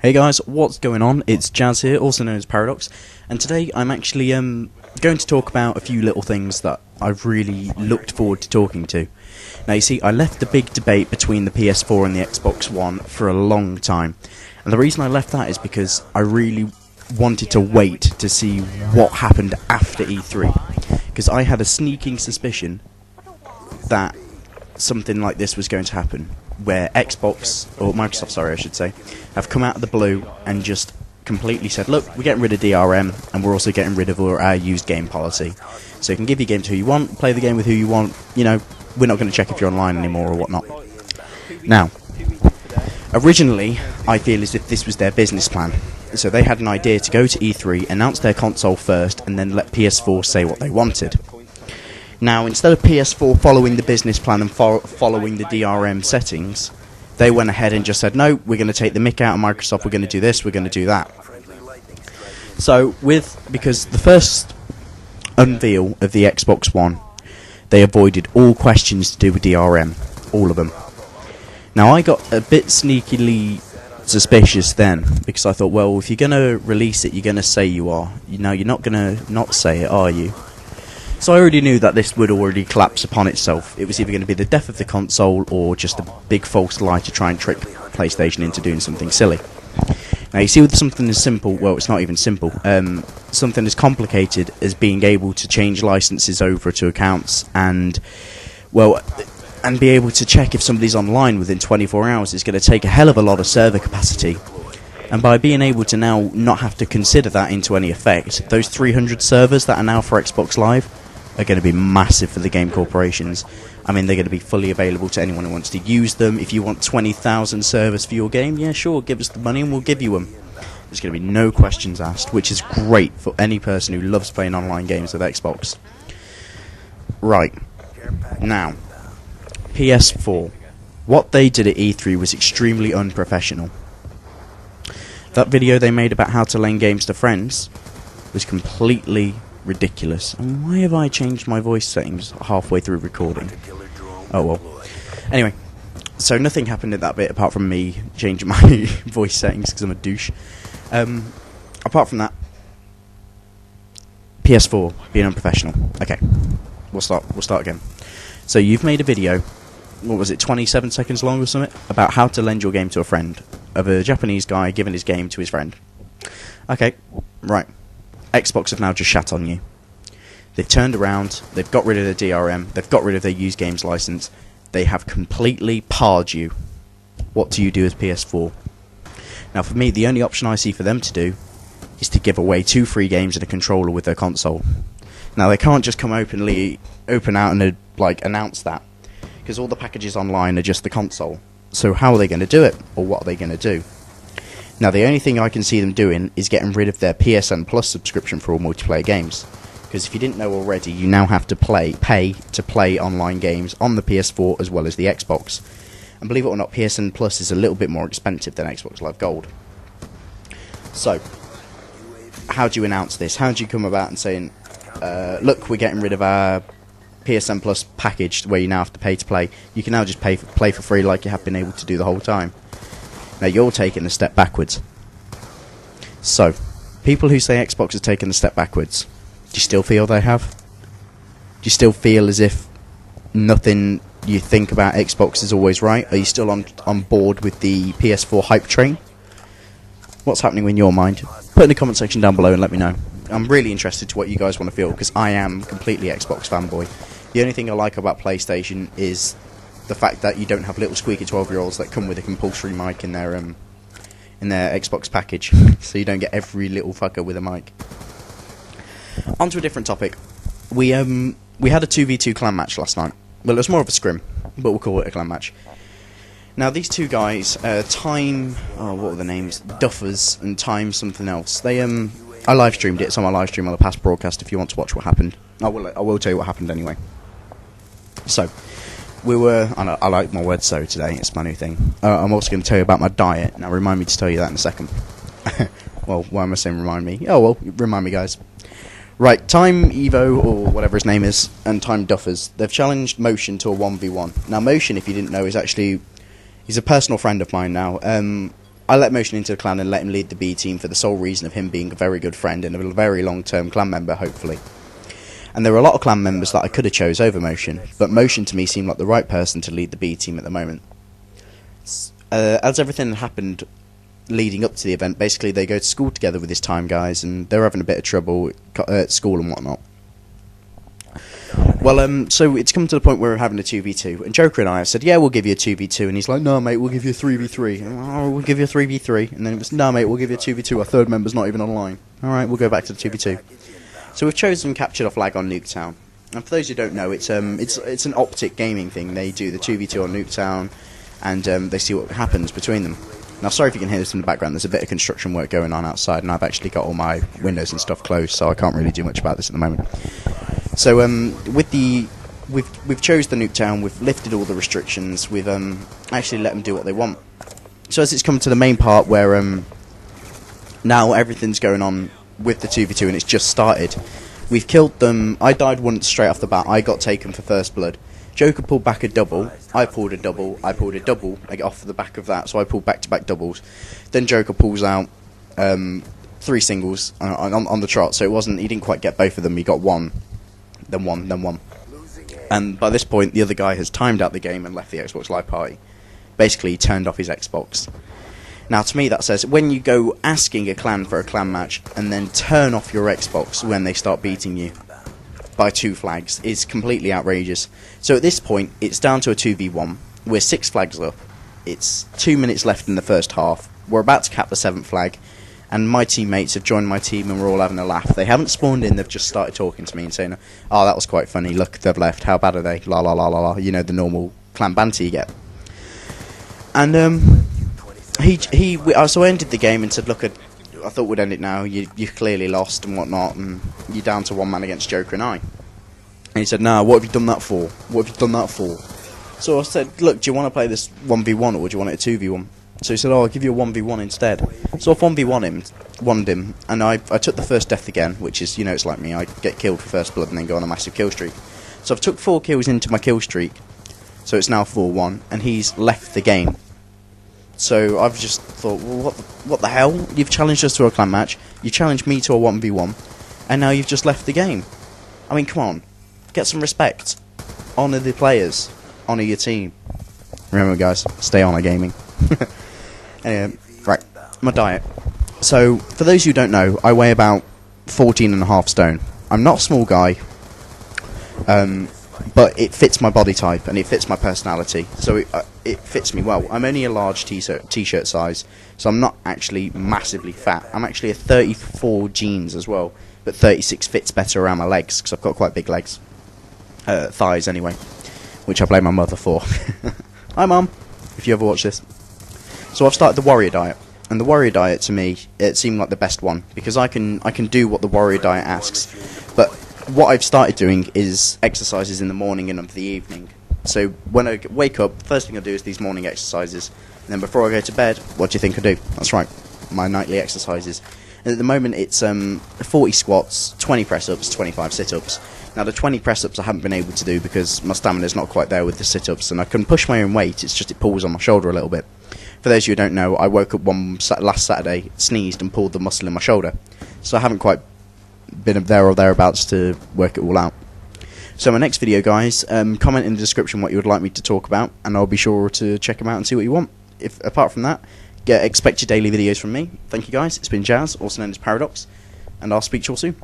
Hey guys, what's going on? It's Jazz here, also known as Paradox, and today I'm actually going to talk about a few little things that I've really looked forward to talking to. Now you see, I left the big debate between the PS4 and the Xbox One for a long time, and the reason I left that is because I really wanted to wait to see what happened after E3, because I had a sneaking suspicion that something like this was going to happen, where Xbox, or Microsoft, sorry, I should say, have come out of the blue and just completely said, look, we're getting rid of DRM, and we're also getting rid of our used game policy. So you can give your game to who you want, play the game with who you want, you know, we're not going to check if you're online anymore or whatnot. Now, originally, I feel as if this was their business plan. So they had an idea to go to E3, announce their console first, and then let PS4 say what they wanted. Now, instead of PS4 following the business plan and following the DRM settings, they went ahead and just said, no, we're going to take the mick out of Microsoft, we're going to do this, we're going to do that. So, because the first unveil of the Xbox One, they avoided all questions to do with DRM, all of them. Now, I got a bit sneakily suspicious then, because I thought, well, if you're going to release it, you're going to say you are. Now, you're not going to not say it, are you? So I already knew that this would already collapse upon itself. It was either going to be the death of the console or just a big false lie to try and trick PlayStation into doing something silly. Now you see, with something as simple, well, it's not even simple, something as complicated as being able to change licenses over to accounts and, well, and be able to check if somebody's online within 24 hours is going to take a hell of a lot of server capacity. And by being able to now not have to consider that into any effect, those 300 servers that are now for Xbox Live are going to be massive for the game corporations. I mean, they're going to be fully available to anyone who wants to use them. If you want 20,000 servers for your game, yeah, sure, give us the money and we'll give you them. There's going to be no questions asked, which is great for any person who loves playing online games with Xbox. Right. Now, PS4. What they did at E3 was extremely unprofessional. That video they made about how to lend games to friends was completely ridiculous. And why have I changed my voice settings halfway through recording? Oh well. Anyway, so nothing happened in that bit apart from me changing my voice settings because I'm a douche. Apart from that, PS4 being unprofessional. Okay, we'll start again. So you've made a video, what was it, 27 seconds long or something, about how to lend your game to a friend, of a Japanese guy giving his game to his friend. Okay, right. Xbox have now just shat on you. They've turned around, they've got rid of the DRM, they've got rid of their used games license, they have completely parred you. What do you do as PS4? Now for me, the only option I see for them to do is to give away 2 free games and a controller with their console. Now they can't just come open out and announce that, because all the packages online are just the console. So how are they going to do it, or what are they going to do? Now, the only thing I can see them doing is getting rid of their PSN Plus subscription for all multiplayer games. Because if you didn't know already, you now have to pay to play online games on the PS4 as well as the Xbox. And believe it or not, PSN Plus is a little bit more expensive than Xbox Live Gold. So, how do you announce this? How do you come about and saying, look, we're getting rid of our PSN Plus package where you now have to pay to play. You can now just play for free like you have been able to do the whole time. Now you're taking a step backwards. So, people who say Xbox has taken a step backwards, do you still feel they have? Do you still feel as if nothing you think about Xbox is always right? Are you still on board with the PS4 hype train? What's happening in your mind? Put in the comment section down below and let me know. I'm really interested to what you guys want to feel, because I am completely Xbox fanboy. The only thing I like about PlayStation is the fact that you don't have little squeaky 12-year-olds that come with a compulsory mic in their Xbox package, so you don't get every little fucker with a mic. On to a different topic. We had a 2v2 clan match last night. Well, it was more of a scrim, but we'll call it a clan match. Now, these two guys, what were the names? Duffers and Time something else. I live streamed it. It's on my live stream on the past broadcast if you want to watch what happened. I will tell you what happened anyway. So, I like my word so today, it's my new thing. I'm also going to tell you about my diet. Now remind me to tell you that in a second. Well, why am I saying remind me? Oh well, remind me guys. Right, Time Evo, or whatever his name is, and Time Duffers, they've challenged Motion to a 1v1. Now Motion, if you didn't know, is actually, he's a personal friend of mine now. I let Motion into the clan and let him lead the B team for the sole reason of him being a very good friend and a very long-term clan member, hopefully. And there were a lot of clan members that I could have chose over Motion, but Motion to me seemed like the right person to lead the B team at the moment. As everything happened leading up to the event, basically they go to school together with this time guys, and they're having a bit of trouble at school and whatnot. Well, so it's come to the point where we're having a 2v2, and Joker and I have said, yeah, we'll give you a 2v2, and he's like, no mate, we'll give you a 3v3, oh, we'll give you a 3v3, and then it was, no mate, we'll give you a 2v2, our third member's not even online. Alright, we'll go back to the 2v2. So we've chosen Captured Off Lag on Nuketown, and for those who don't know, it's an optic gaming thing. They do the 2v2 on Nuketown, and they see what happens between them. Now, sorry if you can hear this in the background, there's a bit of construction work going on outside, and I've actually got all my windows and stuff closed, so I can't really do much about this at the moment. So, we've chose the Nuketown, we've lifted all the restrictions, we've actually let them do what they want. So as it's come to the main part where now everything's going on with the 2v2 and it's just started, we've killed them. I died once straight off the bat, I got taken for first blood. Joker pulled back a double, I pulled a double, I pulled a double, I get off the back of that, so I pulled back-to-back doubles. Then Joker pulls out 3 singles on the trot, so it wasn't, he didn't quite get both of them, he got one, then one, then one. And by this point, the other guy has timed out the game and left the Xbox Live party. Basically, he turned off his Xbox. Now, to me, that says, when you go asking a clan for a clan match, and then turn off your Xbox when they start beating you by 2 flags, is completely outrageous. So at this point, it's down to a 2v1. We're 6 flags up. It's 2 minutes left in the first half. We're about to cap the 7th flag, and my teammates have joined my team and we're all having a laugh. They haven't spawned in, they've just started talking to me and saying, oh, that was quite funny, look, they've left, how bad are they, la la la la la, you know, the normal clan banter you get. And so I ended the game and said, look, I thought we'd end it now, you clearly lost and whatnot, and you're down to 1 man against Joker and I. And he said, nah, what have you done that for? What have you done that for? So I said, look, do you want to play this 1v1 or do you want it a 2v1? So he said, oh, I'll give you a 1v1 instead. So I've 1'd him, and I took the first death again, which is, you know, it's like me, I get killed for first blood and then go on a massive kill streak. So I've took 4 kills into my kill streak, so it's now 4-1, and he's left the game. So I've just thought, well, what the hell? You've challenged us to a clan match, you challenged me to a 1v1, and now you've just left the game. I mean, come on, get some respect. Honour the players, honour your team. Remember guys, stay Honour Gaming. Anyway, right, my diet. So, for those who don't know, I weigh about 14.5 stone. I'm not a small guy, but it fits my body type and it fits my personality, so it fits me well. I'm only a large t-shirt size, so I'm not actually massively fat. I'm actually a 34 jeans as well, but 36 fits better around my legs, because I've got quite big legs. Thighs, anyway, which I blame my mother for. Hi, Mum, if you ever watch this. So I've started the warrior diet, and the warrior diet to me, it seemed like the best one, because I can do what the warrior diet asks, but what I've started doing is exercises in the morning and of the evening. So when I wake up, the first thing I do is these morning exercises, and then before I go to bed, what do you think I do? That's right, my nightly exercises. And at the moment it's 40 squats, 20 press-ups, 25 sit-ups. Now the 20 press-ups I haven't been able to do because my stamina's not quite there with the sit-ups, and I can push my own weight, it's just it pulls on my shoulder a little bit. For those of you who don't know, I woke up last Saturday, sneezed and pulled the muscle in my shoulder, so I haven't quite been there or thereabouts to work it all out. So my next video, guys, comment in the description what you would like me to talk about, and I'll be sure to check them out and see what you want. If apart from that, expect your daily videos from me. Thank you guys, it's been Jazz, also known as Paradox, and I'll speak to you all soon.